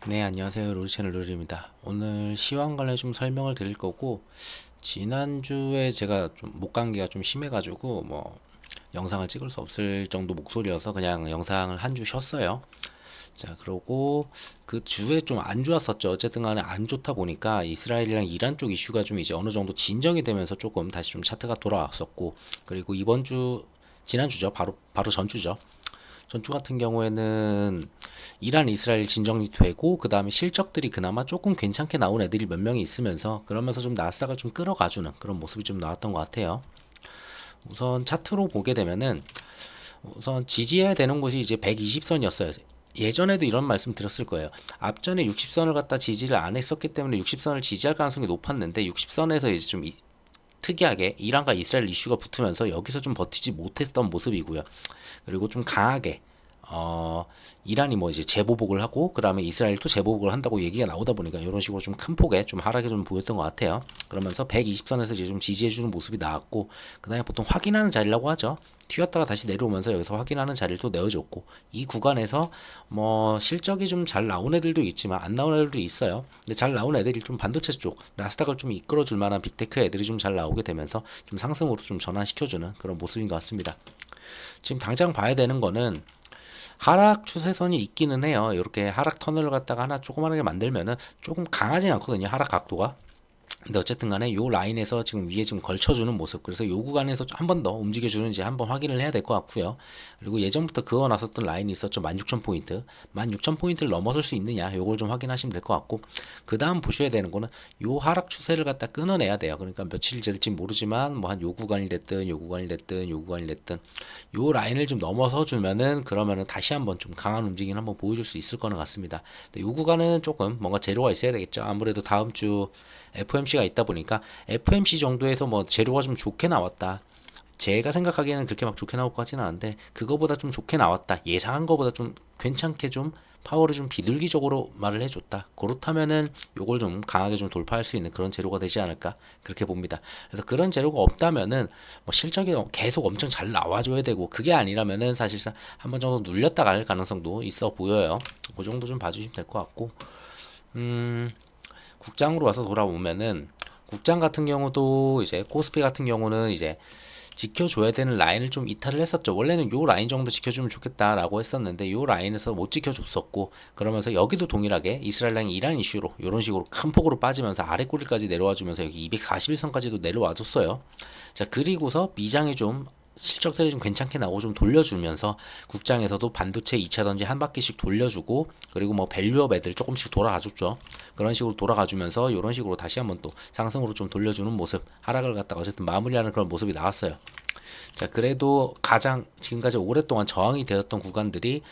네, 안녕하세요. 룰채널 룰입니다. 오늘 시황 관련 좀 설명을 드릴 거고, 지난주에 제가 좀 목감기가 좀 심해가지고, 영상을 찍을 수 없을 정도 목소리여서 그냥 영상을 한 주 쉬었어요. 자, 그러고 그 주에 좀 안 좋았었죠. 어쨌든 간에 안 좋다 보니까 이스라엘이랑 이란 쪽 이슈가 좀 이제 어느 정도 진정이 되면서 조금 다시 좀 차트가 돌아왔었고, 그리고 지난주죠. 바로 전주죠. 전주 같은 경우에는 이란 이스라엘 진정이 되고 그 다음에 실적들이 그나마 조금 괜찮게 나온 애들이 몇 명이 있으면서 그러면서 좀 나스닥을 좀 끌어가주는 그런 모습이 좀 나왔던 것 같아요. 우선 차트로 보게 되면은 우선 지지해야 되는 곳이 이제 120선이었어요. 예전에도 이런 말씀 드렸을 거예요. 앞전에 60선을 갖다 지지를 안 했었기 때문에 60선을 지지할 가능성이 높았는데 60선에서 이제 좀 특이하게 이란과 이스라엘 이슈가 붙으면서 여기서 좀 버티지 못했던 모습이고요. 그리고 좀 강하게 이란이 뭐 이제 재보복을 하고 그다음에 이스라엘도 재보복을 한다고 얘기가 나오다 보니까 이런 식으로 좀 큰 폭의 좀 하락이 좀 보였던 것 같아요. 그러면서 120선에서 이제 좀 지지해주는 모습이 나왔고 그다음에 보통 확인하는 자리라고 하죠. 튀었다가 다시 내려오면서 여기서 확인하는 자리를 또 내어줬고 이 구간에서 뭐 실적이 좀 잘 나온 애들도 있지만 안 나온 애들도 있어요. 근데 잘 나온 애들이 좀 반도체 쪽 나스닥을 좀 이끌어줄 만한 빅테크 애들이 좀 잘 나오게 되면서 좀 상승으로 좀 전환시켜주는 그런 모습인 것 같습니다. 지금 당장 봐야 되는 거는 하락 추세선이 있기는 해요. 이렇게 하락 터널을 갖다가 하나 조그만하게 만들면은 조금 강하진 않거든요. 하락 각도가. 근데 어쨌든 간에 요 라인에서 지금 위에 지금 걸쳐주는 모습. 그래서 요 구간에서 한 번 더 움직여주는지 한번 확인을 해야 될 것 같고요. 그리고 예전부터 그어놨었던 라인이 있었죠. 16,000포인트. 16,000포인트를 넘어설 수 있느냐. 요걸 좀 확인하시면 될 것 같고. 그 다음 보셔야 되는 거는 요 하락 추세를 갖다 끊어내야 돼요. 그러니까 며칠 될지 모르지만 뭐 한 요 구간이 됐든 요 구간이 됐든 요 구간이 됐든 요 라인을 좀 넘어서 주면은 그러면은 다시 한번 좀 강한 움직임 한번 보여줄 수 있을 거는 같습니다. 근데 요 구간은 조금 뭔가 재료가 있어야 되겠죠. 아무래도 다음 주 FMC가 있다 보니까 FMC 정도에서 뭐 재료가 좀 좋게 나왔다. 제가 생각하기에는 그렇게 막 좋게 나올 것 같지는 않은데 그거보다 좀 좋게 나왔다. 예상한 거보다 좀 괜찮게 좀 파워를 좀 비둘기적으로 말을 해줬다. 그렇다면은 요걸 좀 강하게 좀 돌파할 수 있는 그런 재료가 되지 않을까 그렇게 봅니다. 그래서 그런 재료가 없다면은 뭐 실적이 계속 엄청 잘 나와줘야 되고 그게 아니라면은 사실상 한 번 정도 눌렸다 갈 가능성도 있어 보여요. 그 정도 좀 봐주시면 될 것 같고 국장으로 와서 돌아보면은 국장 같은 경우도 이제 코스피 같은 경우는 이제 지켜줘야 되는 라인을 좀 이탈을 했었죠. 원래는 요 라인 정도 지켜주면 좋겠다라고 했었는데 요 라인에서 못 지켜줬었고 그러면서 여기도 동일하게 이스라엘랑 이란 이슈로 이런 식으로 큰 폭으로 빠지면서 아래 꼬리까지 내려와 주면서 여기 241선까지도 내려와 줬어요. 자 그리고서 미장이 좀 실적들이 좀 괜찮게 나오고 좀 돌려주면서 국장에서도 반도체 2차전지 한 바퀴씩 돌려주고 그리고 뭐 밸류업 애들 조금씩 돌아가줬죠. 그런 식으로 돌아가주면서 이런 식으로 다시 한번 또 상승으로 좀 돌려주는 모습 하락을 갖다가 어쨌든 마무리하는 그런 모습이 나왔어요. 자, 그래도 가장 지금까지 오랫동안 저항이 되었던 구간들이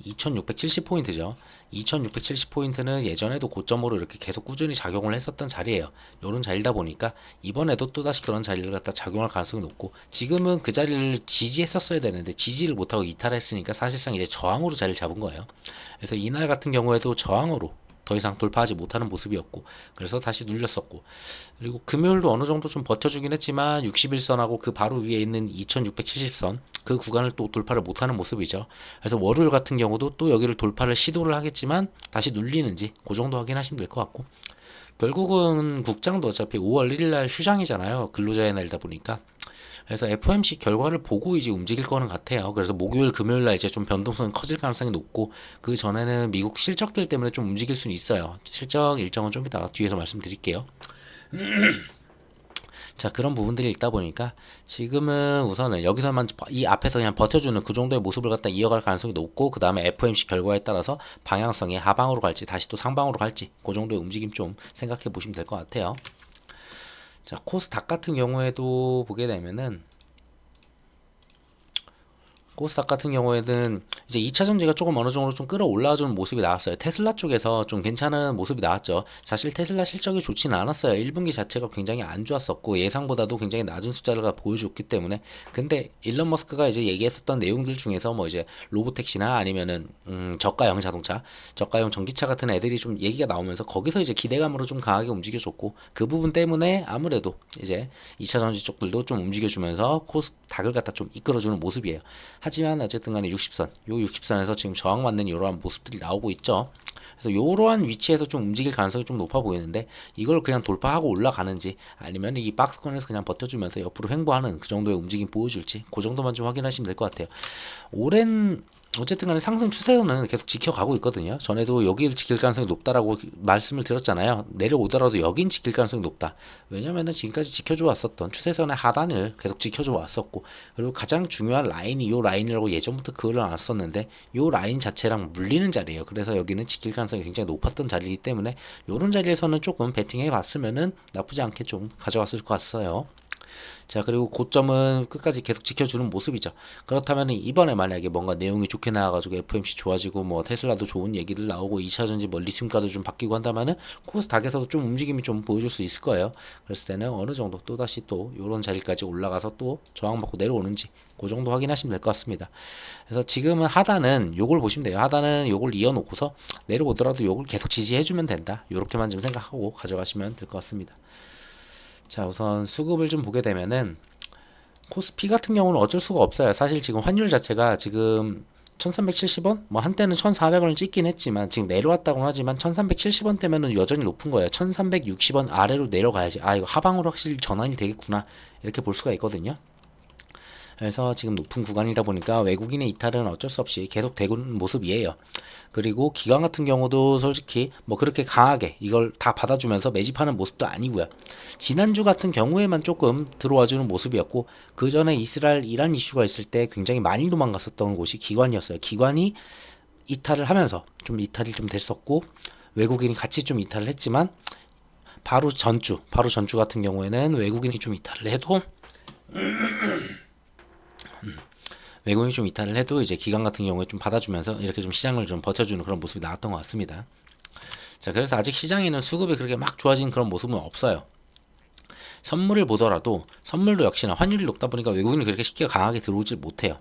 2670포인트죠. 2670포인트는 예전에도 고점으로 이렇게 계속 꾸준히 작용을 했었던 자리예요. 이런 자리다 보니까 이번에도 또다시 그런 자리를 갖다 작용할 가능성이 높고 지금은 그 자리를 지지했었어야 되는데 지지를 못하고 이탈했으니까 사실상 이제 저항으로 자리를 잡은 거예요. 그래서 이날 같은 경우에도 저항으로 더 이상 돌파하지 못하는 모습이었고 그래서 다시 눌렸었고 그리고 금요일도 어느 정도 좀 버텨주긴 했지만 61선하고 그 바로 위에 있는 2670선 그 구간을 또 돌파를 못하는 모습이죠. 그래서 월요일 같은 경우도 또 여기를 돌파를 시도를 하겠지만 다시 눌리는지 그 정도 확인하시면 될 것 같고 결국은 국장도 어차피 5월 1일 날 휴장이잖아요. 근로자의 날이다 보니까 그래서 FOMC 결과를 보고 이제 움직일 거는 같아요. 그래서 목요일, 금요일 날 이제 좀 변동성이 커질 가능성이 높고 그 전에는 미국 실적들 때문에 좀 움직일 수는 있어요. 실적 일정은 좀 이따가 뒤에서 말씀드릴게요. 자 그런 부분들이 있다 보니까 지금은 우선은 여기서만 이 앞에서 그냥 버텨주는 그 정도의 모습을 갖다 이어갈 가능성이 높고 그 다음에 FOMC 결과에 따라서 방향성이 하방으로 갈지 다시 또 상방으로 갈지 그 정도의 움직임 좀 생각해 보시면 될 것 같아요. 자 코스닥 같은 경우에도 보게 되면은 코스닥 같은 경우에는 이제 2차 전지가 조금 어느 정도 좀 끌어올라주는 모습이 나왔어요. 테슬라 쪽에서 좀 괜찮은 모습이 나왔죠. 사실 테슬라 실적이 좋지는 않았어요. 1분기 자체가 굉장히 안 좋았었고 예상보다도 굉장히 낮은 숫자를 보여줬기 때문에 근데 일론 머스크가 이제 얘기했었던 내용들 중에서 뭐 이제 로보택시나 아니면은 저가형 자동차, 저가형 전기차 같은 애들이 좀 얘기가 나오면서 거기서 이제 기대감으로 좀 강하게 움직여줬고 그 부분 때문에 아무래도 이제 2차 전지 쪽들도 좀 움직여주면서 코스닥을 갖다 좀 이끌어주는 모습이에요. 하지만 어쨌든 간에 60선, 요 60선에서 지금 저항받는 이러한 모습들이 나오고 있죠. 그래서 이러한 위치에서 좀 움직일 가능성이 좀 높아 보이는데 이걸 그냥 돌파하고 올라가는지 아니면 이 박스권에서 그냥 버텨주면서 옆으로 횡보하는 그 정도의 움직임 보여줄지 그 정도만 좀 확인하시면 될 것 같아요. 오랜 어쨌든 간에 상승 추세는 계속 지켜가고 있거든요. 전에도 여기를 지킬 가능성이 높다라고 말씀을 드렸잖아요. 내려오더라도 여긴 지킬 가능성이 높다. 왜냐면은 지금까지 지켜줘 왔었던 추세선의 하단을 계속 지켜줘 왔었고, 그리고 가장 중요한 라인이 요 라인이라고 예전부터 그걸 놨었는데 요 라인 자체랑 물리는 자리예요. 그래서 여기는 지킬 가능성이 굉장히 높았던 자리이기 때문에 요런 자리에서는 조금 베팅해 봤으면은 나쁘지 않게 좀 가져왔을 것 같아요. 자, 그리고 고점은 끝까지 계속 지켜주는 모습이죠. 그렇다면 이번에 만약에 뭔가 내용이 좋게 나와가지고 FOMC 좋아지고 뭐 테슬라도 좋은 얘기들 나오고 2차전지 뭐 리튬가도 좀 바뀌고 한다면은 코스닥에서도 좀 움직임이 좀 보여줄 수 있을 거예요. 그랬을 때는 어느 정도 또다시 또 요런 자리까지 올라가서 또 저항받고 내려오는지 그 정도 확인하시면 될 것 같습니다. 그래서 지금은 하단은 요걸 보시면 돼요. 하단은 요걸 이어놓고서 내려오더라도 요걸 계속 지지해주면 된다. 요렇게만 좀 생각하고 가져가시면 될 것 같습니다. 자, 우선 수급을 좀 보게 되면은 코스피 같은 경우는 어쩔 수가 없어요. 사실 지금 환율 자체가 지금 1370원? 뭐 한때는 1400원을 찍긴 했지만 지금 내려왔다고는 하지만 1370원대면은 여전히 높은 거예요. 1360원 아래로 내려가야지 아 이거 하방으로 확실히 전환이 되겠구나 이렇게 볼 수가 있거든요. 그래서 지금 높은 구간이다 보니까 외국인의 이탈은 어쩔 수 없이 계속 되고 있는 모습이에요. 그리고 기관 같은 경우도 솔직히 뭐 그렇게 강하게 이걸 다 받아주면서 매집하는 모습도 아니고요. 지난주 같은 경우에만 조금 들어와주는 모습이었고 그 전에 이스라엘 이란 이슈가 있을 때 굉장히 많이 도망갔었던 곳이 기관이었어요. 기관이 이탈을 하면서 좀 이탈이 좀 됐었고 외국인이 같이 좀 이탈을 했지만 바로 전주 같은 경우에는 외국인이 좀 이탈을 해도 외국인이 좀 이탈을 해도 이제 기관 같은 경우에 좀 받아주면서 이렇게 좀 시장을 좀 버텨주는 그런 모습이 나왔던 것 같습니다. 자, 그래서 아직 시장에는 수급이 그렇게 막 좋아진 그런 모습은 없어요. 선물을 보더라도 선물도 역시나 환율이 높다 보니까 외국인이 그렇게 쉽게 강하게 들어오질 못해요.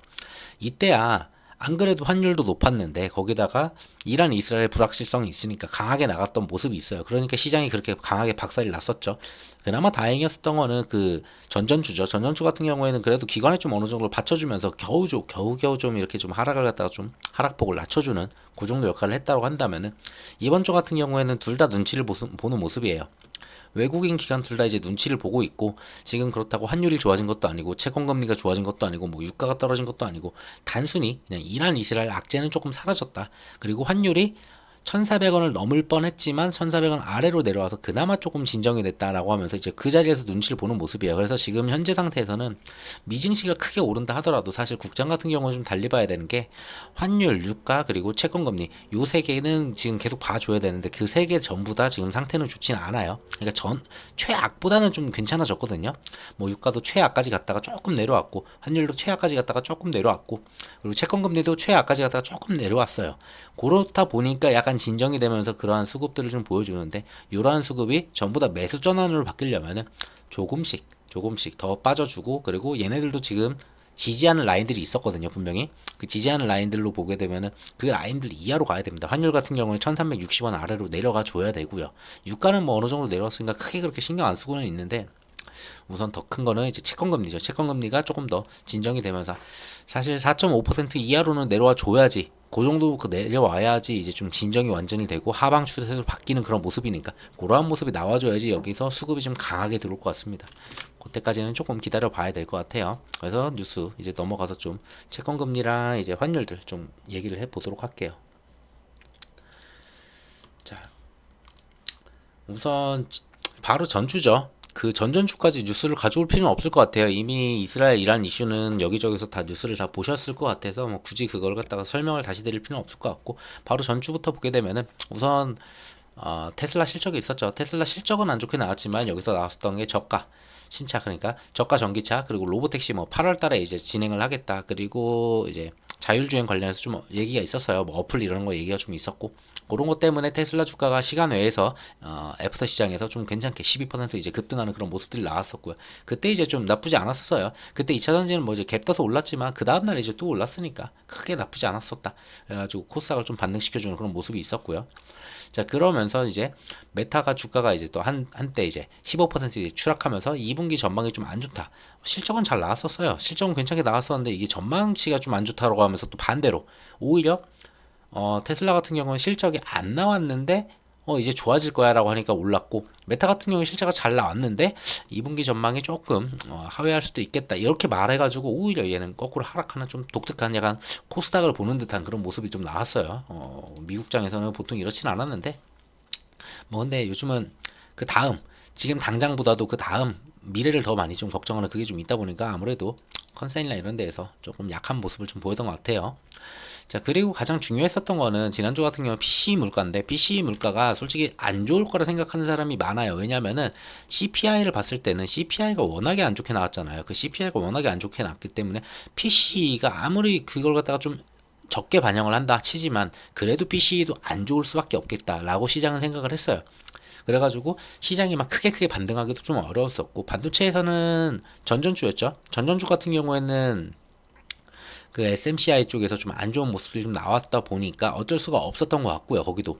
이때야 안 그래도 환율도 높았는데 거기다가 이란 이스라엘 불확실성이 있으니까 강하게 나갔던 모습이 있어요. 그러니까 시장이 그렇게 강하게 박살이 났었죠. 그나마 다행이었던 거는 그 전전주죠. 전전주 같은 경우에는 그래도 기관에 좀 어느 정도 받쳐주면서 겨우겨우 좀 이렇게 좀 하락을 갖다가 좀 하락폭을 낮춰주는 그 정도 역할을 했다고 한다면은 이번 주 같은 경우에는 둘 다 눈치를 보는 모습이에요. 외국인 기관 둘 다 이제 눈치를 보고 있고 지금 그렇다고 환율이 좋아진 것도 아니고 채권금리가 좋아진 것도 아니고 뭐 유가가 떨어진 것도 아니고 단순히 그냥 이란 이스라엘 악재는 조금 사라졌다. 그리고 환율이 1,400원을 넘을 뻔했지만 1,400원 아래로 내려와서 그나마 조금 진정이 됐다라고 하면서 이제 그 자리에서 눈치를 보는 모습이에요. 그래서 지금 현재 상태에서는 미증시가 크게 오른다 하더라도 사실 국장 같은 경우는 좀 달리 봐야 되는 게 환율, 유가 그리고 채권금리 요 세 개는 지금 계속 봐줘야 되는데 그 세 개 전부 다 지금 상태는 좋지는 않아요. 그러니까 최악보다는 좀 괜찮아졌거든요. 뭐 유가도 최악까지 갔다가 조금 내려왔고 환율도 최악까지 갔다가 조금 내려왔고 그리고 채권금리도 최악까지 갔다가 조금 내려왔어요. 그렇다 보니까 약간 진정이 되면서 그러한 수급들을 좀 보여주는데 이러한 수급이 전부 다 매수 전환으로 바뀌려면은 조금씩 더 빠져주고 그리고 얘네들도 지금 지지하는 라인들이 있었거든요. 분명히 그 지지하는 라인들로 보게 되면은 그 라인들 이하로 가야 됩니다. 환율 같은 경우는 1360원 아래로 내려가 줘야 되고요. 유가는 뭐 어느 정도 내려왔으니까 크게 그렇게 신경 안 쓰고는 있는데 우선 더 큰 거는 이제 채권금리죠. 채권금리가 조금 더 진정이 되면서 사실 4.5% 이하로는 내려와 줘야지 그 정도 내려와야지 이제 좀 진정이 완전히 되고 하방 추세로 바뀌는 그런 모습이니까 그러한 모습이 나와줘야지 여기서 수급이 좀 강하게 들어올 것 같습니다. 그때까지는 조금 기다려 봐야 될 것 같아요. 그래서 뉴스 이제 넘어가서 좀 채권금리랑 이제 환율들 좀 얘기를 해보도록 할게요. 자, 우선 바로 전주죠. 그 전전주까지 뉴스를 가져올 필요는 없을 것 같아요. 이미 이스라엘 이란 이슈는 여기저기서 다 뉴스를 다 보셨을 것 같아서 뭐 굳이 그걸 갖다가 설명을 다시 드릴 필요는 없을 것 같고 바로 전주부터 보게 되면은 우선 테슬라 실적이 있었죠. 테슬라 실적은 안 좋게 나왔지만 여기서 나왔었던 게 저가 신차 그러니까 저가 전기차 그리고 로보택시 뭐 8월 달에 이제 진행을 하겠다. 그리고 이제 자율주행 관련해서 좀 얘기가 있었어요. 뭐 어플 이런 거 얘기가 좀 있었고 그런 것 때문에 테슬라 주가가 시간 외에서 애프터 시장에서 좀 괜찮게 12% 이제 급등하는 그런 모습들이 나왔었고요. 그때 이제 좀 나쁘지 않았었어요. 그때 2차 전지는 뭐 이제 갭 떠서 올랐지만 그 다음 날 이제 또 올랐으니까 크게 나쁘지 않았었다. 그래가지고 코스닥을 좀 반등시켜주는 그런 모습이 있었고요. 자, 그러면서 이제 메타가 주가가 이제 또 한때 이제 15% 이제 추락하면서 2분기 전망이 좀 안 좋다. 실적은 잘 나왔었어요. 실적은 괜찮게 나왔었는데 이게 전망치가 좀 안 좋다라고 하면서 또 반대로 오히려 테슬라 같은 경우는 실적이 안 나왔는데 이제 좋아질 거야 라고 하니까 올랐고, 메타 같은 경우는 실제가 잘 나왔는데 2분기 전망이 조금 하회할 수도 있겠다 이렇게 말해가지고 오히려 얘는 거꾸로 하락하는 좀 독특한 약간 코스닥을 보는 듯한 그런 모습이 좀 나왔어요. 미국장에서는 보통 이렇진 않았는데 뭐 근데 요즘은 그 다음, 지금 당장보다도 그 다음 미래를 더 많이 좀 걱정하는 그게 좀 있다 보니까 아무래도 컨센이나 이런 데에서 조금 약한 모습을 좀 보였던 것 같아요. 자, 그리고 가장 중요했었던 거는 지난주 같은 경우 PC 물가인데, PC 물가가 솔직히 안 좋을 거라 생각하는 사람이 많아요. 왜냐면은 CPI를 봤을 때는 CPI가 워낙에 안 좋게 나왔잖아요. 그 CPI가 워낙에 안 좋게 나왔기 때문에 PC가 아무리 그걸 갖다가 좀 적게 반영을 한다 치지만 그래도 PC도 안 좋을 수밖에 없겠다라고 시장은 생각을 했어요. 그래가지고 시장이 막 크게 반등하기도 좀 어려웠었고, 반도체에서는 전전주였죠. 전전주 같은 경우에는 그 SMCI 쪽에서 좀 안 좋은 모습들이 좀 나왔다 보니까 어쩔 수가 없었던 것 같고요. 거기도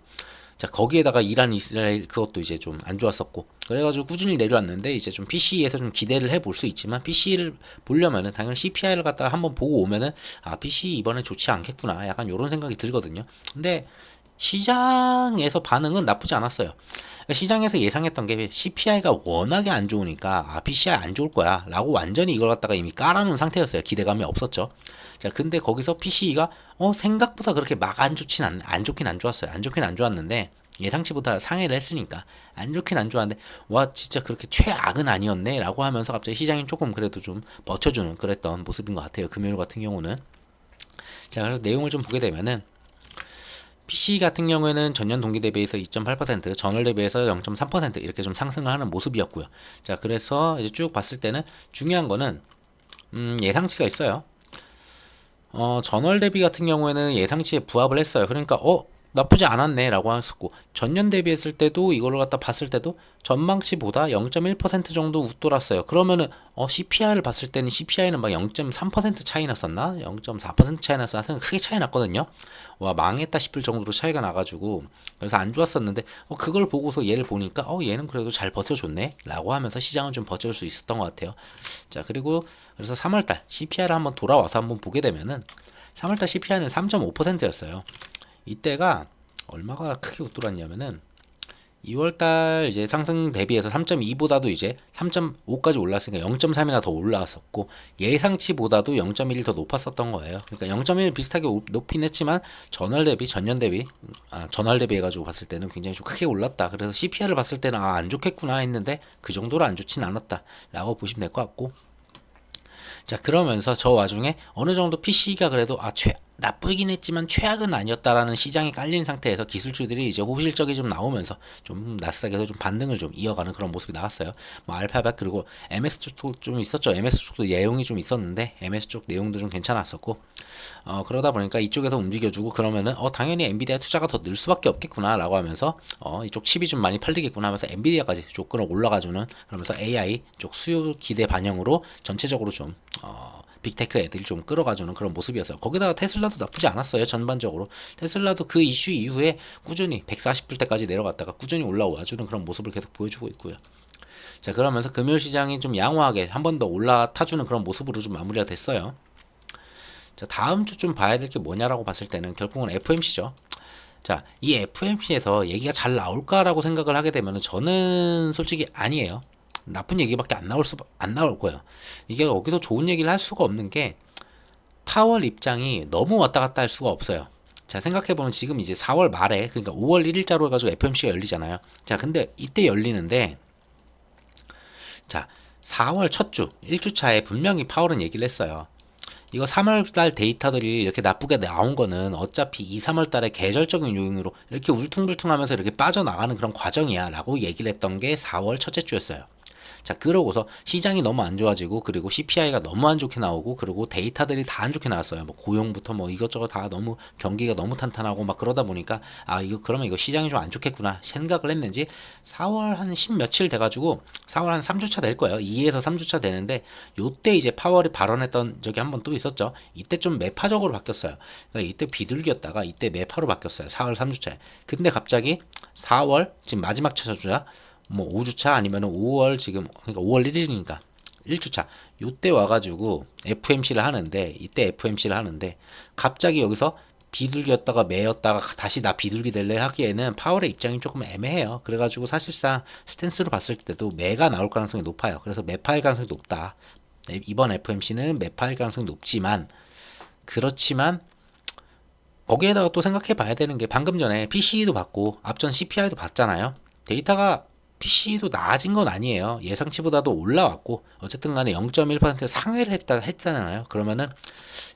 자, 거기에다가 이란 이스라엘 그것도 이제 좀 안 좋았었고, 그래가지고 꾸준히 내려왔는데 이제 좀 PC에서 좀 기대를 해볼 수 있지만, PC를 보려면은 당연히 CPI를 갖다가 한번 보고 오면은 아, PC 이번에 좋지 않겠구나 약간 요런 생각이 들거든요. 근데 시장에서 반응은 나쁘지 않았어요. 그러니까 시장에서 예상했던 게 CPI가 워낙에 안 좋으니까 아, PCI 안 좋을 거야 라고 완전히 이걸 갖다가 이미 깔아놓은 상태였어요. 기대감이 없었죠. 자, 근데 거기서 PC가 생각보다 그렇게 막 안 좋긴 안 좋았어요. 안 좋긴 안 좋았는데 예상치보다 상회를 했으니까 안 좋긴 안 좋았는데 와, 진짜 그렇게 최악은 아니었네 라고 하면서 갑자기 시장이 조금 그래도 좀 버텨주는 그랬던 모습인 것 같아요. 금요일 같은 경우는. 자, 그래서 내용을 좀 보게 되면은 PC 같은 경우에는 전년 동기 대비해서 2.8%, 전월 대비해서 0.3% 이렇게 좀 상승을 하는 모습이었고요. 자, 그래서 이제 쭉 봤을 때는 중요한 거는 예상치가 있어요. 전월 대비 같은 경우에는 예상치에 부합을 했어요. 그러니까 나쁘지 않았네 라고 했었고, 전년 대비했을 때도 이거를 갖다 봤을 때도 전망치보다 0.1% 정도 웃돌았어요. 그러면은 CPI를 봤을 때는 CPI는 막 0.3% 차이 났었나? 0.4% 차이 났었나? 하여튼 크게 차이 났거든요. 와, 망했다 싶을 정도로 차이가 나가지고 그래서 안 좋았었는데 그걸 보고서 얘를 보니까 얘는 그래도 잘 버텨줬네 라고 하면서 시장은 좀 버텨줄 수 있었던 것 같아요. 자, 그리고 그래서 3월달 CPI를 한번 돌아와서 한번 보게 되면은 3월달 CPI는 3.5%였어요. 이때가 얼마가 크게 웃돌았냐면은 2월달 이제 상승 대비해서 3.2보다도 이제 3.5까지 올랐으니까 0.3이나 더 올라왔었고, 예상치보다도 0.1이 더 높았었던 거예요. 그러니까 0.1 비슷하게 높긴 했지만 전월 대비 전년 대비 전월 대비 해가지고 봤을 때는 굉장히 좀 크게 올랐다. 그래서 CPI를 봤을 때는 안 좋겠구나 했는데 그 정도로 안 좋진 않았다라고 보시면 될 것 같고, 자, 그러면서 저 와중에 어느 정도 PC가 그래도 나쁘긴 했지만 최악은 아니었다라는 시장이 깔린 상태에서 기술주들이 이제 호실적이 좀 나오면서 좀 나스닥에서 좀 반등을 좀 이어가는 그런 모습이 나왔어요. 뭐 알파벳 그리고 MS 쪽도 좀 있었죠. MS 쪽도 내용이 좀 있었는데 MS 쪽 내용도 좀 괜찮았었고, 그러다 보니까 이쪽에서 움직여주고 그러면은 당연히 엔비디아 투자가 더 늘 수밖에 없겠구나라고 하면서 이쪽 칩이 좀 많이 팔리겠구나 하면서 엔비디아까지 쭉 끌어 올라가주는, 그러면서 AI 쪽 수요 기대 반영으로 전체적으로 좀 빅테크 애들이 좀 끌어가주는 그런 모습이었어요. 거기다가 테슬라도 나쁘지 않았어요. 전반적으로 테슬라도 그 이슈 이후에 꾸준히 140불대까지 내려갔다가 꾸준히 올라와주는 그런 모습을 계속 보여주고 있고요. 자, 그러면서 금요일 시장이 좀 양호하게 한 번 더 올라타주는 그런 모습으로 좀 마무리가 됐어요. 자, 다음 주 좀 봐야 될 게 뭐냐라고 봤을 때는 결국은 FMC죠. 자, 이 FMC에서 얘기가 잘 나올까라고 생각을 하게 되면 저는 솔직히 아니에요. 나쁜 얘기밖에 안 나올 거예요. 이게 여기서 좋은 얘기를 할 수가 없는 게 파월 입장이 너무 왔다 갔다 할 수가 없어요. 자, 생각해보면 지금 이제 4월 말에, 그러니까 5월 1일자로 해가지고 FMC가 열리잖아요. 자, 근데 이때 열리는데, 자, 4월 첫 주, 1주차에 분명히 파월은 얘기를 했어요. 이거 3월달 데이터들이 이렇게 나쁘게 나온 거는 어차피 2, 3월달에 계절적인 요인으로 이렇게 울퉁불퉁하면서 이렇게 빠져나가는 그런 과정이야 라고 얘기를 했던 게 4월 첫째 주였어요. 자, 그러고서 시장이 너무 안 좋아지고, 그리고 CPI가 너무 안 좋게 나오고, 그리고 데이터들이 다 안 좋게 나왔어요. 뭐 고용부터 뭐 이것저것 다 너무 경기가 너무 탄탄하고 막 그러다 보니까 이거 그러면 이거 시장이 좀 안 좋겠구나 생각을 했는지 4월 한 10 며칠 돼가지고 4월 한 3주차 될 거예요. 2에서 3주차 되는데 요때 이제 파월이 발언했던 적이 한 번 또 있었죠. 이때 좀 매파적으로 바뀌었어요. 그러니까 이때 비둘기였다가 이때 매파로 바뀌었어요. 4월 3주차에. 근데 갑자기 4월 지금 마지막 주자 뭐 5주차 아니면 5월 지금, 그러니까 5월 1일이니까 1주차 요때 와가지고 FMC를 하는데, 이때 FMC를 하는데 갑자기 여기서 비둘기였다가 매였다가 다시 나 비둘기 될래 하기에는 파월의 입장이 조금 애매해요. 그래가지고 사실상 스탠스로 봤을 때도 매가 나올 가능성이 높아요. 그래서 매파일 가능성이 높다. 이번 FMC는 매파일 가능성이 높지만, 그렇지만 거기에다가 또 생각해 봐야 되는 게, 방금 전에 PCE도 봤고 앞전 CPI도 봤잖아요. 데이터가 PCE도 나아진 건 아니에요. 예상치보다도 올라왔고 어쨌든 간에 0.1% 상회를 했잖아요. 그러면은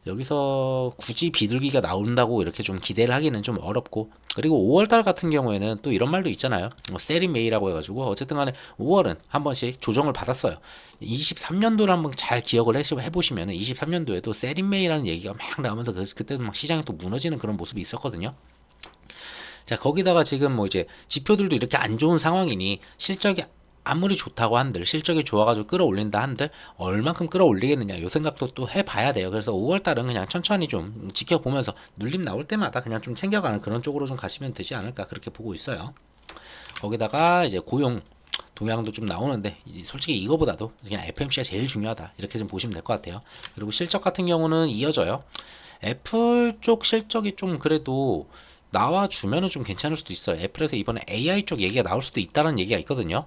여기서 굳이 비둘기가 나온다고 이렇게 좀 기대를 하기는 좀 어렵고, 그리고 5월달 같은 경우에는 또 이런 말도 있잖아요. 세린 메이라고 해가지고 어쨌든 간에 5월은 한 번씩 조정을 받았어요. 23년도를 한번 잘 기억을 해보시면 23년도에도 세린 메이라는 얘기가 막 나오면서 그때도 막 시장이 또 무너지는 그런 모습이 있었거든요. 자, 거기다가 지금 뭐 이제 지표들도 이렇게 안 좋은 상황이니 실적이 아무리 좋다고 한들, 실적이 좋아가지고 끌어올린다 한들 얼만큼 끌어올리겠느냐, 요 생각도 또 해봐야 돼요. 그래서 5월달은 그냥 천천히 좀 지켜보면서 눌림 나올 때마다 그냥 좀 챙겨가는 그런 쪽으로 좀 가시면 되지 않을까, 그렇게 보고 있어요. 거기다가 이제 고용 동향도 좀 나오는데, 솔직히 이거보다도 그냥 FMC가 제일 중요하다, 이렇게 좀 보시면 될 것 같아요. 그리고 실적 같은 경우는 이어져요. 애플 쪽 실적이 좀 그래도 나와주면은 좀 괜찮을 수도 있어요. 애플에서 이번에 AI 쪽 얘기가 나올 수도 있다는 얘기가 있거든요.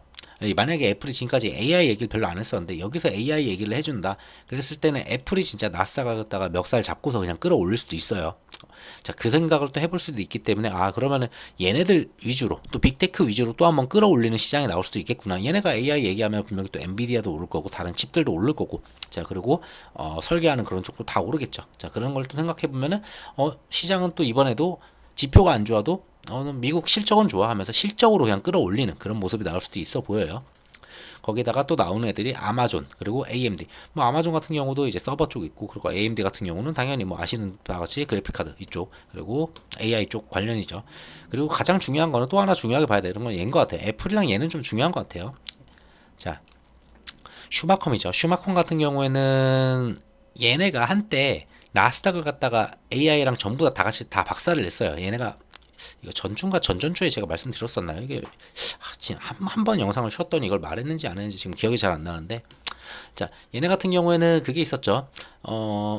만약에 애플이 지금까지 AI 얘기를 별로 안 했었는데 여기서 AI 얘기를 해준다 그랬을 때는 애플이 진짜 나스닥에다가 멱살 잡고서 그냥 끌어올릴 수도 있어요. 자, 그 생각을 또 해볼 수도 있기 때문에, 아, 그러면은 얘네들 위주로, 또 빅테크 위주로 또 한번 끌어올리는 시장이 나올 수도 있겠구나. 얘네가 AI 얘기하면 분명히 또 엔비디아도 오를 거고 다른 칩들도 오를 거고, 자, 그리고 설계하는 그런 쪽도 다 오르겠죠. 자, 그런 걸 또 생각해 보면은 시장은 또 이번에도 지표가 안 좋아도 미국 실적은 좋아하면서 실적으로 그냥 끌어올리는 그런 모습이 나올 수도 있어 보여요. 거기다가 또 나오는 애들이 아마존, 그리고 AMD. 뭐 아마존 같은 경우도 이제 서버 쪽 있고, 그리고 AMD 같은 경우는 당연히 뭐 아시는 바와 같이 그래픽 카드 이쪽, 그리고 AI 쪽 관련이죠. 그리고 가장 중요한 거는 또 하나 중요하게 봐야 되는 건 얘인 것 같아요. 애플이랑 얘는 좀 중요한 것 같아요. 자, 슈마컴이죠. 슈마컴 같은 경우에는 얘네가 한때 나스닥을 갖다가 AI랑 전부 다 같이 다 박살을 냈어요. 얘네가 이거 전주인가 전전주에 제가 말씀드렸었나요? 이게 지금 한 번 영상을 쉬었더니 이걸 말했는지 안 했는지 지금 기억이 잘 안 나는데, 자, 얘네 같은 경우에는 그게 있었죠.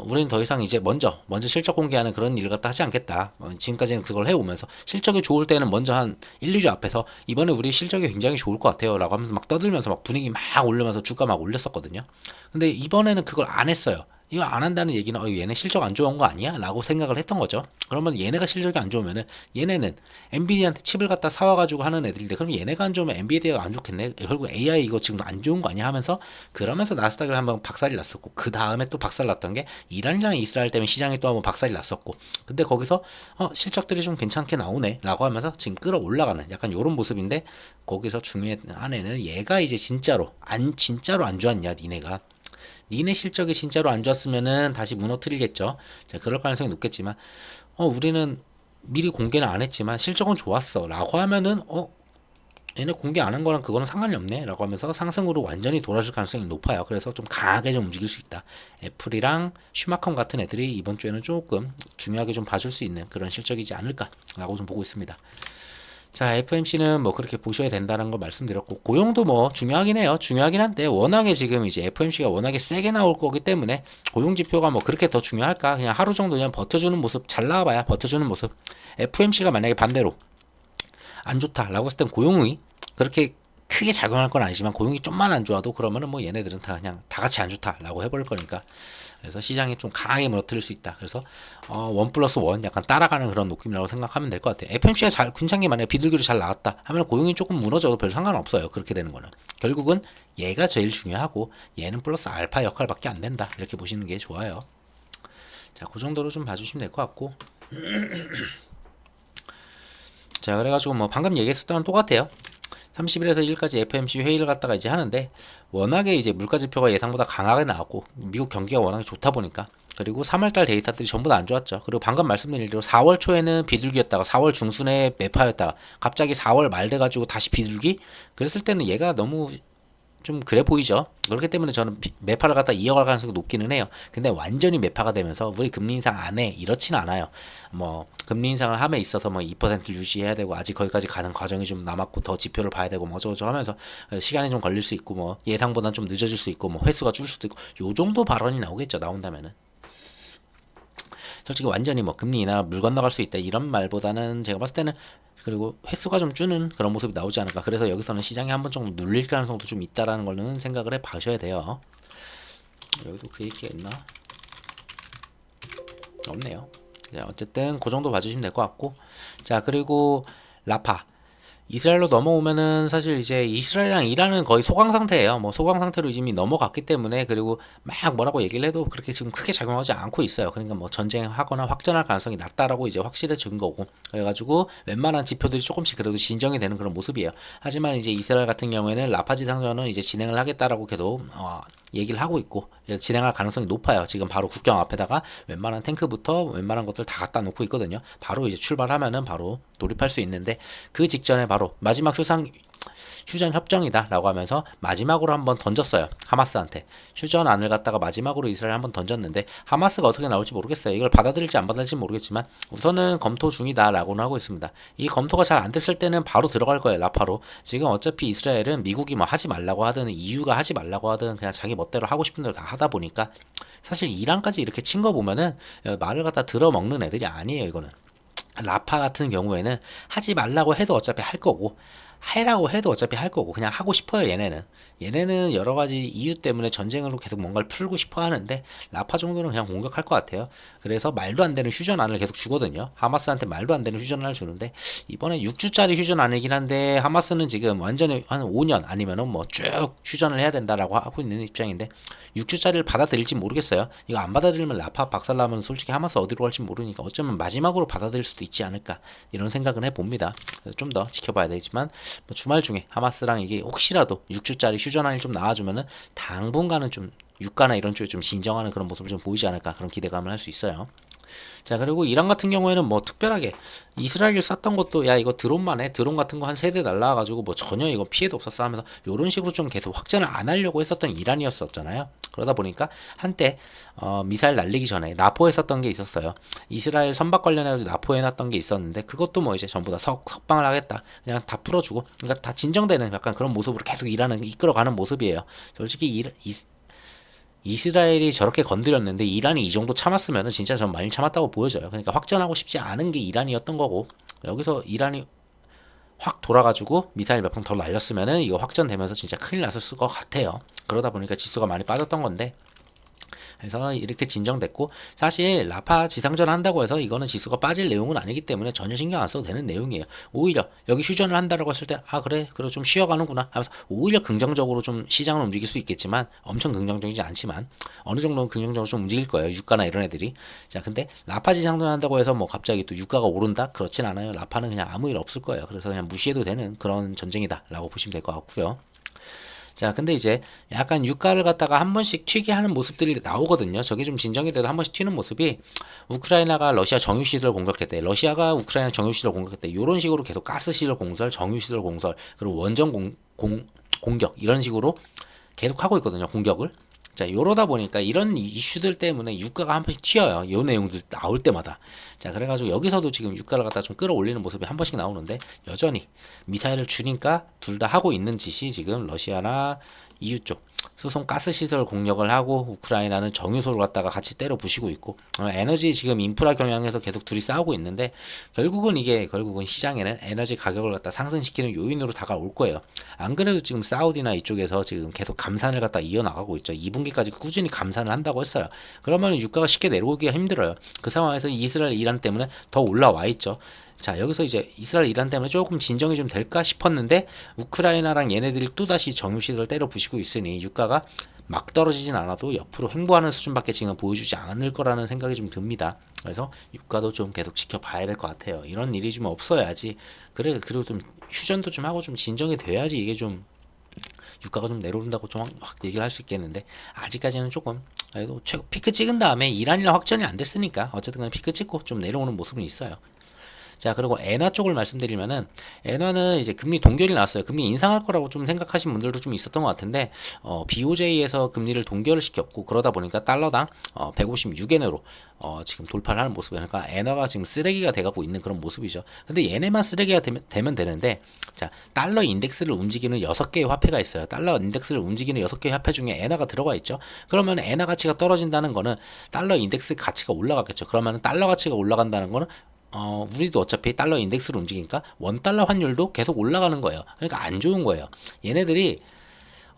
우리는 더 이상 이제 먼저 실적 공개하는 그런 일을 갖다 하지 않겠다. 지금까지는 그걸 해오면서 실적이 좋을 때는 먼저 한 1, 2주 앞에서 이번에 우리 실적이 굉장히 좋을 것 같아요 라고 하면서 막 떠들면서 막 분위기 막 올리면서 주가 막 올렸었거든요. 근데 이번에는 그걸 안 했어요. 이거 안 한다는 얘기는 얘네 실적 안 좋은 거 아니야? 라고 생각을 했던 거죠. 그러면 얘네가 실적이 안 좋으면은 얘네는 엔비디아한테 칩을 갖다 사와가지고 하는 애들인데, 그럼 얘네가 안 좋으면 엔비디아가 안 좋겠네. 결국 AI 이거 지금 안 좋은 거 아니야 하면서, 그러면서 나스닥을 한번 박살이 났었고, 그 다음에 또 박살 났던 게 이란이랑 이스라엘 때문에 시장이 또 한번 박살이 났었고, 근데 거기서 실적들이 좀 괜찮게 나오네 라고 하면서 지금 끌어올라가는 약간 요런 모습인데, 거기서 중요한 애는 얘가 이제 진짜로 안 좋았냐, 니네 실적이 진짜로 안 좋았으면은 다시 무너뜨리겠죠. 자, 그럴 가능성이 높겠지만, 우리는 미리 공개는 안 했지만 실적은 좋았어 라고 하면은, 얘네 공개 안 한 거랑 그거는 상관이 없네 라고 하면서 상승으로 완전히 돌아설 가능성이 높아요. 그래서 좀 강하게 좀 움직일 수 있다. 애플이랑 슈마컴 같은 애들이 이번 주에는 조금 중요하게 좀 봐줄 수 있는 그런 실적이지 않을까 라고 좀 보고 있습니다. 자, FMC는 뭐 그렇게 보셔야 된다는 걸 말씀드렸고, 고용도 뭐 중요하긴 해요. 중요하긴 한데 워낙에 지금 이제 FMC가 워낙에 세게 나올 거기 때문에 고용 지표가 뭐 그렇게 더 중요할까? 그냥 하루 정도 그냥 버텨주는 모습, 잘 나와봐야 버텨주는 모습. FMC가 만약에 반대로 안 좋다라고 했을 땐 고용이 그렇게 크게 작용할 건 아니지만, 고용이 좀만 안 좋아도 그러면은 뭐 얘네들은 다 그냥 다 같이 안 좋다라고 해버릴 거니까. 그래서 시장이 좀 강하게 무너뜨릴 수 있다. 그래서 1+1 약간 따라가는 그런 느낌이라고 생각하면 될 것 같아요. FMC가 잘 괜찮게 만약에 비둘기로 잘 나왔다 하면 고용이 조금 무너져도 별 상관없어요. 그렇게 되는 거는 결국은 얘가 제일 중요하고 얘는 플러스 알파 역할밖에 안 된다, 이렇게 보시는 게 좋아요. 자, 그 정도로 좀 봐주시면 될 것 같고, 자, 그래가지고 뭐 방금 얘기했었던 건 똑같아요. 30일에서 1일까지 FMC 회의를 갖다가 이제 하는데, 워낙에 이제 물가 지표가 예상보다 강하게 나왔고 미국 경기가 워낙에 좋다 보니까, 그리고 3월달 데이터들이 전부 다 안 좋았죠. 그리고 방금 말씀드린 대로 4월 초에는 비둘기였다가 4월 중순에 매파였다가 갑자기 4월 말 돼가지고 다시 비둘기. 그랬을 때는 얘가 너무 좀 그래 보이죠. 그렇기 때문에 저는 매파를 갖다 이어갈 가능성이 높기는 해요. 근데 완전히 매파가 되면서 우리 금리 인상 안 해, 이렇진 않아요. 뭐 금리 인상을 함에 있어서 뭐 2% 유지해야 되고 아직 거기까지 가는 과정이 좀 남았고 더 지표를 봐야 되고 뭐 어쩌고저쩌고 하면서 시간이 좀 걸릴 수 있고, 뭐 예상보다는 좀 늦어질 수 있고, 뭐 횟수가 줄 수도 있고, 요 정도 발언이 나오겠죠, 나온다면은. 솔직히 완전히 뭐 금리 인하 물 건너갈 수 있다 이런 말보다는 제가 봤을 때는 그리고 횟수가 좀 주는 그런 모습이 나오지 않을까. 그래서 여기서는 시장이 한번 정도 눌릴 가능성도 좀 있다라는 거는 생각을 해 봐셔야 돼요. 여기도 그 얘기가 있나? 없네요. 자, 어쨌든 그 정도 봐주시면 될 것 같고, 자 그리고 라파 이스라엘로 넘어오면은 사실 이제 이스라엘이랑 이란은 거의 소강 상태예요. 뭐 소강 상태로 이미 넘어갔기 때문에, 그리고 막 뭐라고 얘기를 해도 그렇게 지금 크게 작용하지 않고 있어요. 그러니까 뭐 전쟁하거나 확전할 가능성이 낮다라고 이제 확실해진 거고, 그래가지고 웬만한 지표들이 조금씩 그래도 진정이 되는 그런 모습이에요. 하지만 이제 이스라엘 같은 경우에는 라파 지상전은 이제 진행을 하겠다라고 계속 얘기를 하고 있고 진행할 가능성이 높아요. 지금 바로 국경 앞에다가 웬만한 탱크부터 웬만한 것들 다 갖다 놓고 있거든요. 바로 이제 출발하면은 바로 돌입할 수 있는데, 그 직전에 바로 마지막 휴전 협정이다 라고 하면서 마지막으로 한번 던졌어요. 하마스한테 휴전안을 갖다가 마지막으로 이스라엘 한번 던졌는데, 하마스가 어떻게 나올지 모르겠어요. 이걸 받아들일지 안 받아들일지 모르겠지만 우선은 검토 중이다 라고는 하고 있습니다. 이 검토가 잘 안 됐을 때는 바로 들어갈 거예요. 라파로. 지금 어차피 이스라엘은 미국이 뭐 하지 말라고 하든 EU가 하지 말라고 하든 그냥 자기 멋대로 하고 싶은 대로 다 하다 보니까, 사실 이란까지 이렇게 친 거 보면은 말을 갖다 들어먹는 애들이 아니에요. 이거는 라파 같은 경우에는 하지 말라고 해도 어차피 할 거고, 해라고 해도 어차피 할 거고, 그냥 하고 싶어요. 얘네는 여러 가지 이유 때문에 전쟁으로 계속 뭔가를 풀고 싶어 하는데, 라파 정도는 그냥 공격할 것 같아요. 그래서 말도 안 되는 휴전안을 계속 주거든요. 하마스한테 말도 안 되는 휴전안을 주는데, 이번에 6주짜리 휴전안이긴 한데 하마스는 지금 완전히 한 5년 아니면은 뭐 쭉 휴전을 해야 된다라고 하고 있는 입장인데, 6주짜리를 받아들일지 모르겠어요. 이거 안 받아들이면 라파 박살나면 솔직히 하마스 어디로 갈지 모르니까 어쩌면 마지막으로 받아들일 수도 있지 않을까, 이런 생각은 해봅니다. 좀 더 지켜봐야 되지만, 뭐 주말 중에 하마스랑 이게 혹시라도 6주짜리 휴전안이 좀 나와주면은 당분간은 좀 유가나 이런 쪽에 좀 진정하는 그런 모습을 좀 보이지 않을까, 그런 기대감을 할 수 있어요. 자 그리고 이란 같은 경우에는 뭐 특별하게 이스라엘을 쐈던 것도 야 이거 드론만 해, 드론 같은 거 한 3대 날라와가지고 뭐 전혀 이거 피해도 없었어 하면서 요런 식으로 좀 계속 확전을 안 하려고 했었던 이란이었었잖아요. 그러다 보니까 한때 미사일 날리기 전에 나포에 썼던 게 있었어요. 이스라엘 선박 관련해서 나포해 놨던 게 있었는데, 그것도 뭐 이제 전부 다 석방을 하겠다, 그냥 다 풀어주고, 그러니까 다 진정되는 약간 그런 모습으로 계속 이란은 이끌어가는 모습이에요. 솔직히 이스라엘이 저렇게 건드렸는데 이란이 이 정도 참았으면 진짜 전 많이 참았다고 보여져요. 그러니까 확전하고 싶지 않은 게 이란이었던 거고, 여기서 이란이 확 돌아가지고 미사일 몇 방 더 날렸으면은 이거 확전되면서 진짜 큰일 났을 것 같아요. 그러다 보니까 지수가 많이 빠졌던 건데, 그래서 이렇게 진정됐고, 사실 라파 지상전 한다고 해서 이거는 지수가 빠질 내용은 아니기 때문에 전혀 신경 안 써도 되는 내용이에요. 오히려 여기 휴전을 한다라고 했을 때 그래 좀 쉬어가는구나 하면서 오히려 긍정적으로 좀 시장을 움직일 수 있겠지만, 엄청 긍정적이지 않지만 어느 정도는 긍정적으로 좀 움직일 거예요. 유가나 이런 애들이. 자 근데 라파 지상전 한다고 해서 뭐 갑자기 또 유가가 오른다? 그렇진 않아요. 라파는 그냥 아무 일 없을 거예요. 그래서 그냥 무시해도 되는 그런 전쟁이다 라고 보시면 될 것 같고요. 자, 근데 이제 약간 유가를 갖다가 한 번씩 튀게 하는 모습들이 나오거든요. 저게 좀 진정이 돼도 한 번씩 튀는 모습이, 우크라이나가 러시아 정유시설 공격했대, 러시아가 우크라이나 정유시설 공격했대, 이런 식으로 계속 가스시설 공설, 정유시설 공설, 그리고 원전 공격 이런 식으로 계속 하고 있거든요. 공격을. 자, 이러다 보니까 이런 이슈들 때문에 유가가 한 번씩 튀어요. 요 내용들 나올 때마다. 자, 그래가지고 여기서도 지금 유가를 갖다 좀 끌어올리는 모습이 한 번씩 나오는데, 여전히 미사일을 주니까 둘 다 하고 있는 짓이 지금 러시아나 EU 쪽 수송 가스 시설 공격을 하고, 우크라이나는 정유소를 갖다가 같이 때려 부시고 있고, 에너지 지금 인프라 경향에서 계속 둘이 싸우고 있는데, 결국은 시장에는 에너지 가격을 갖다 상승시키는 요인으로 다가올 거예요. 안 그래도 지금 사우디나 이쪽에서 지금 계속 감산을 갖다 이어나가고 있죠. 2분기까지 꾸준히 감산을 한다고 했어요. 그러면 유가가 쉽게 내려오기가 힘들어요. 그 상황에서 이스라엘 이란 때문에 더 올라와 있죠. 자, 여기서 이제 이스라엘 이란 때문에 조금 진정이 좀 될까 싶었는데, 우크라이나랑 얘네들이 또다시 정유시설 때려 부시고 있으니 유가가 막 떨어지진 않아도 옆으로 횡보하는 수준밖에 지금 보여주지 않을 거라는 생각이 좀 듭니다. 그래서 유가도 좀 계속 지켜봐야 될 것 같아요. 이런 일이 좀 없어야지. 그리고 좀 휴전도 좀 하고 좀 진정이 돼야지 이게 좀 유가가 좀 내려온다고 좀 확 얘기를 할 수 있겠는데, 아직까지는 조금, 그래도 피크 찍은 다음에 이란이랑 확전이 안 됐으니까 어쨌든 피크 찍고 좀 내려오는 모습은 있어요. 자, 그리고 엔화 쪽을 말씀드리면은 엔화는 이제 금리 동결이 나왔어요. 금리 인상할 거라고 좀 생각하신 분들도 좀 있었던 것 같은데 BOJ에서 금리를 동결을 시켰고 그러다 보니까 달러당 156엔으로 지금 돌파를 하는 모습이에요. 그러니까 엔화가 지금 쓰레기가 돼가고 있는 그런 모습이죠. 근데 얘네만 쓰레기가 되면 되는데, 자, 달러 인덱스를 움직이는 6개의 화폐가 있어요. 달러 인덱스를 움직이는 6개의 화폐 중에 엔화가 들어가 있죠. 그러면 엔화 가치가 떨어진다는 거는 달러 인덱스 가치가 올라가겠죠. 그러면 달러 가치가 올라간다는 거는 우리도 어차피 달러 인덱스를 움직이니까 원달러 환율도 계속 올라가는 거예요. 그러니까 안 좋은 거예요. 얘네들이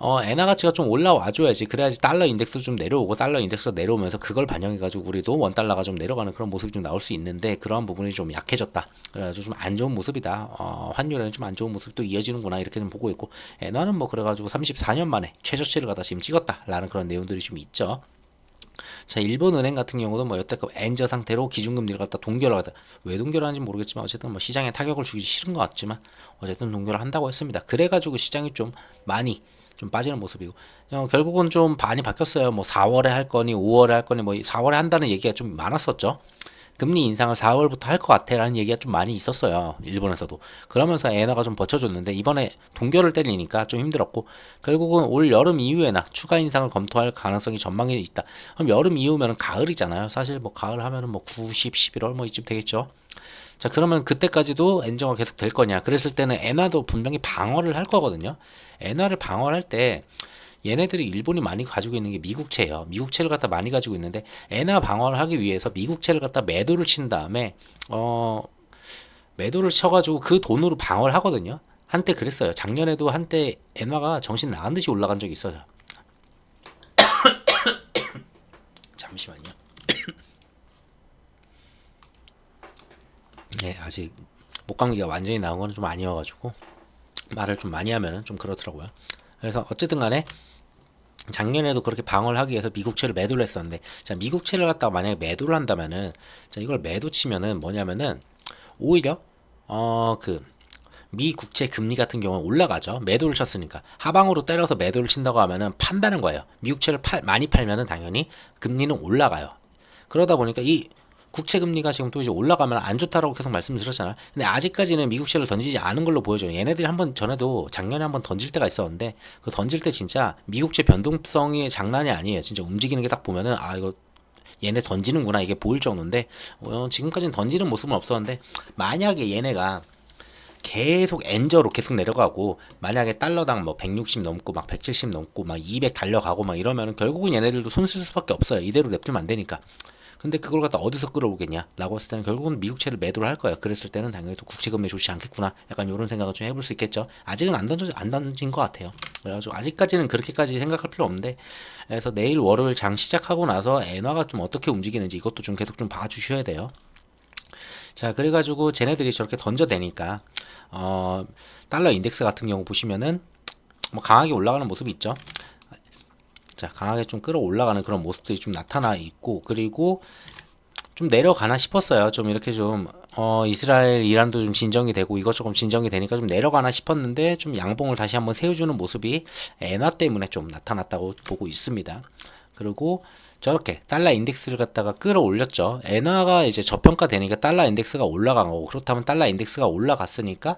엔화 가치가 좀 올라와 줘야지. 그래야지 달러 인덱스 좀 내려오고, 달러 인덱스가 내려오면서 그걸 반영해가지고 우리도 원달러가 좀 내려가는 그런 모습이 좀 나올 수 있는데, 그러한 부분이 좀 약해졌다. 그래가지고 좀 안 좋은 모습이다. 환율에는 좀 안 좋은 모습도 이어지는구나, 이렇게 좀 보고 있고, 엔화는 뭐 그래가지고 34년 만에 최저치를 갖다 지금 찍었다라는 그런 내용들이 좀 있죠. 자, 일본은행 같은 경우도 뭐 여태껏 엔저 상태로 기준금리를 갖다 동결을 하다, 왜 동결하는지 모르겠지만 어쨌든 뭐 시장에 타격을 주기 싫은 것 같지만 어쨌든 동결을 한다고 했습니다. 그래가지고 시장이 좀 많이 좀 빠지는 모습이고, 결국은 좀 많이 바뀌었어요. 뭐 4월에 할 거니 5월에 할 거니, 뭐 4월에 한다는 얘기가 좀 많았었죠. 금리 인상을 4월부터 할 것 같아 라는 얘기가 좀 많이 있었어요, 일본에서도. 그러면서 엔화가 좀 버텨줬는데 이번에 동결을 때리니까 좀 힘들었고, 결국은 올 여름 이후에나 추가 인상을 검토할 가능성이 전망에 있다. 그럼 여름 이후면은 가을이잖아요. 사실 뭐 가을 하면은 뭐 9, 10, 11월 뭐 이쯤 되겠죠. 자, 그러면 그때까지도 엔저가 계속 될 거냐? 그랬을 때는 엔화도 분명히 방어를 할 거거든요. 엔화를 방어를 할 때 얘네들이, 일본이 많이 가지고 있는 게 미국채예요. 미국채를 갖다 많이 가지고 있는데, 엔화 방어를 하기 위해서 미국채를 갖다 매도를 친 다음에 매도를 쳐가지고 그 돈으로 방어를 하거든요. 한때 그랬어요. 작년에도 한때 엔화가 정신 나간 듯이 올라간 적이 있어요. 잠시만요. 네, 아직 목감기가 완전히 나온 건 좀 아니어가지고 말을 좀 많이 하면은 좀 그렇더라고요. 그래서 어쨌든 간에 작년에도 그렇게 방어를 하기 위해서 미국채를 매도를 했었는데, 자, 미국채를 갖다가 만약에 매도를 한다면은, 자, 이걸 매도 치면은 뭐냐면은 오히려 그 미국채 금리 같은 경우는 올라가죠. 매도를 쳤으니까. 하방으로 때려서 매도를 친다고 하면은 판다는 거예요. 미국채를 많이 팔면은 당연히 금리는 올라가요. 그러다 보니까 이 국채 금리가 지금 또 이제 올라가면 안 좋다라고 계속 말씀을 드렸잖아요. 근데 아직까지는 미국채를 던지지 않은 걸로 보여져요. 얘네들이 한번 전에도 작년에 한번 던질 때가 있었는데, 그 던질 때 진짜 미국채 변동성이 장난이 아니에요. 진짜 움직이는 게 딱 보면은 이거 얘네 던지는구나, 이게 보일 정도인데, 지금까지는 던지는 모습은 없었는데, 만약에 얘네가 계속 엔저로 계속 내려가고, 만약에 달러당 뭐 160 넘고 막 170 넘고 막 200 달려가고 막 이러면 결국은 얘네들도 손 쓸 수밖에 없어요. 이대로 냅두면 안 되니까. 근데 그걸 갖다 어디서 끌어오겠냐 라고 했을 때는 결국은 미국채를 매도를 할 거예요. 그랬을 때는 당연히 또 국채금리 좋지 않겠구나, 약간 이런 생각을 좀 해볼 수 있겠죠. 아직은 안 던진 것 같아요. 그래가지고 아직까지는 그렇게까지 생각할 필요 없는데, 그래서 내일 월요일 장 시작하고 나서 엔화가 좀 어떻게 움직이는지 이것도 좀 계속 좀 봐주셔야 돼요. 자, 그래가지고 쟤네들이 저렇게 던져대니까 달러 인덱스 같은 경우 보시면은 뭐 강하게 올라가는 모습이 있죠. 자, 강하게 좀 끌어올라가는 그런 모습들이 좀 나타나 있고, 그리고 좀 내려가나 싶었어요. 좀 이렇게 좀 이스라엘 이란도 좀 진정이 되고 이것 조금 진정이 되니까 좀 내려가나 싶었는데, 좀 양봉을 다시 한번 세워주는 모습이 엔화 때문에 좀 나타났다고 보고 있습니다. 그리고 저렇게 달러 인덱스를 갖다가 끌어올렸죠. 엔화가 이제 저평가되니까 달러 인덱스가 올라간 거고, 그렇다면 달러 인덱스가 올라갔으니까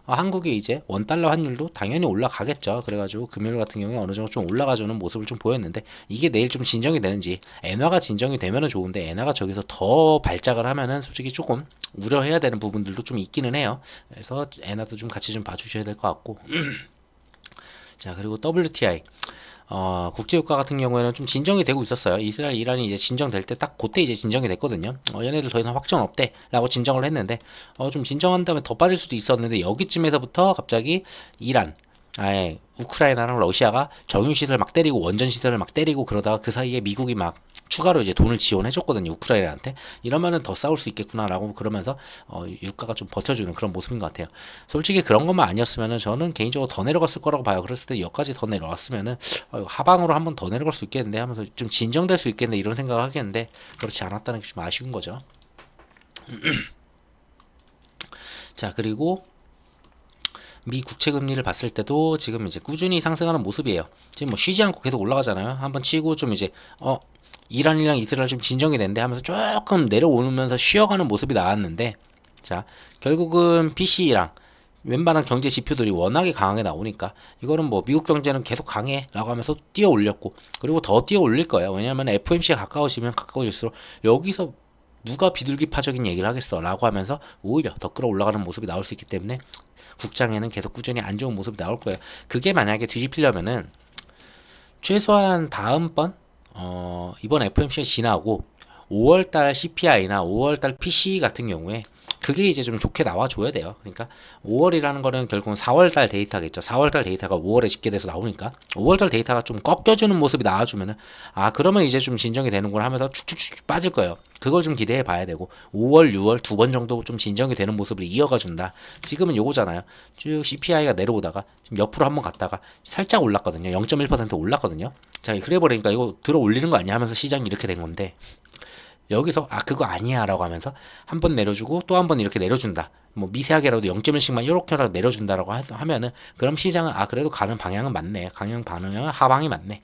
한국의 이제 원달러 환율도 당연히 올라가겠죠. 그래가지고 금요일 같은 경우에 어느 정도 좀 올라가주는 모습을 좀 보였는데, 이게 내일 좀 진정이 되는지, 엔화가 진정이 되면은 좋은데 엔화가 저기서 더 발작을 하면은 솔직히 조금 우려해야 되는 부분들도 좀 있기는 해요. 그래서 엔화도 좀 같이 좀 봐주셔야 될 것 같고. 자, 그리고 WTI 국제유가 같은 경우에는 좀 진정이 되고 있었어요. 이스라엘 이란이 이제 진정될 때 딱 그때 이제 진정이 됐거든요. 얘네들 더 이상 확전 없대 라고 진정을 했는데, 좀 진정한 다음에 더 빠질 수도 있었는데, 여기쯤에서부터 갑자기 이란, 우크라이나랑 러시아가 정유시설 막 때리고 원전 시설을 막 때리고, 그러다가 그 사이에 미국이 막 추가로 이제 돈을 지원해줬거든요, 우크라이나한테. 이러면은 더 싸울 수 있겠구나라고, 그러면서 유가가 좀 버텨주는 그런 모습인 것 같아요. 솔직히 그런 것만 아니었으면은 저는 개인적으로 더 내려갔을 거라고 봐요. 그랬을 때 여기까지 더 내려왔으면은 하방으로 한번 더 내려갈 수 있겠는데 하면서 좀 진정될 수 있겠네, 이런 생각을 하겠는데, 그렇지 않았다는 게 좀 아쉬운 거죠. 자, 그리고 미 국채 금리를 봤을 때도 지금 이제 꾸준히 상승하는 모습이에요. 지금 뭐 쉬지 않고 계속 올라가잖아요. 한번 치고 좀 이제 이란이랑 이스라엘 좀 진정이 된대 하면서 조금 내려오면서 쉬어가는 모습이 나왔는데, 자, 결국은 PC랑 웬만한 경제 지표들이 워낙에 강하게 나오니까 이거는 뭐 미국 경제는 계속 강해라고 하면서 뛰어 올렸고, 그리고 더 뛰어 올릴 거예요. 왜냐하면 FOMC에 가까워지면 가까워질수록 여기서 누가 비둘기파적인 얘기를 하겠어 라고 하면서 오히려 더 끌어올라가는 모습이 나올 수 있기 때문에 국장에는 계속 꾸준히 안 좋은 모습이 나올 거예요. 그게 만약에 뒤집히려면은 최소한 다음번 이번 FOMC가 지나고 5월달 CPI나 5월달 PCE 같은 경우에 그게 이제 좀 좋게 나와줘야 돼요. 그러니까 5월이라는 거는 결국은 4월달 데이터겠죠. 4월달 데이터가 5월에 집계돼서 나오니까 5월달 데이터가 좀 꺾여주는 모습이 나와주면은 그러면 이제 좀 진정이 되는구나 하면서 축축축 빠질 거예요. 그걸 좀 기대해 봐야 되고 5월, 6월 두 번 정도 좀 진정이 되는 모습을 이어가 준다. 지금은 요거잖아요. 쭉 CPI가 내려오다가 지금 옆으로 한번 갔다가 살짝 올랐거든요. 0.1% 올랐거든요. 자, 그래 버리니까 이거 들어 올리는 거 아니야 하면서 시장이 이렇게 된 건데, 여기서 그거 아니야 라고 하면서 한 번 내려주고 또 한 번 이렇게 내려준다, 뭐 미세하게라도 0.1씩만 이렇게라도 내려준다라고 하면은 그럼 시장은 그래도 가는 방향은 맞네, 강행 방향은 하방이 맞네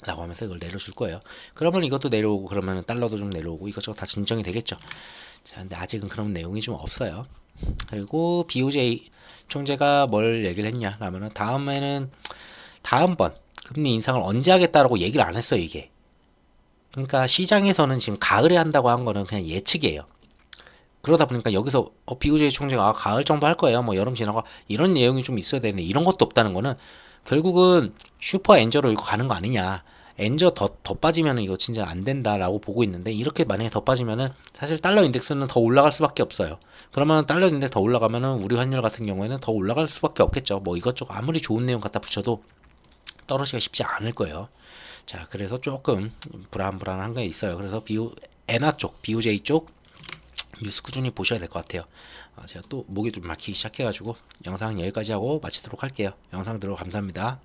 라고 하면서 이걸 내려줄 거예요. 그러면 이것도 내려오고, 그러면 달러도 좀 내려오고 이것저것 다 진정이 되겠죠. 자, 근데 아직은 그런 내용이 좀 없어요. 그리고 BOJ 총재가 뭘 얘기를 했냐 라면은 다음번 금리 인상을 언제 하겠다라고 얘기를 안 했어요. 이게 그러니까 시장에서는 지금 가을에 한다고 한 거는 그냥 예측이에요. 그러다 보니까 여기서 BOJ 총재가 가을 정도 할 거예요, 뭐 여름 지나고 이런 내용이 좀 있어야 되는데 이런 것도 없다는 거는 결국은 슈퍼 엔저로 이거 가는 거 아니냐, 엔저 더 빠지면 이거 진짜 안 된다라고 보고 있는데, 이렇게 만약에 더 빠지면은 사실 달러 인덱스는 더 올라갈 수밖에 없어요. 그러면 달러 인덱스 더 올라가면은 우리 환율 같은 경우에는 더 올라갈 수밖에 없겠죠. 뭐 이것저것 아무리 좋은 내용 갖다 붙여도 떨어지기가 쉽지 않을 거예요. 자, 그래서 조금 불안한 게 있어요. 그래서 엔화 쪽, BOJ 쪽 뉴스 꾸준히 보셔야 될 것 같아요. 제가 또 목이 좀 막히기 시작해가지고 영상 여기까지 하고 마치도록 할게요. 영상 들어 감사합니다.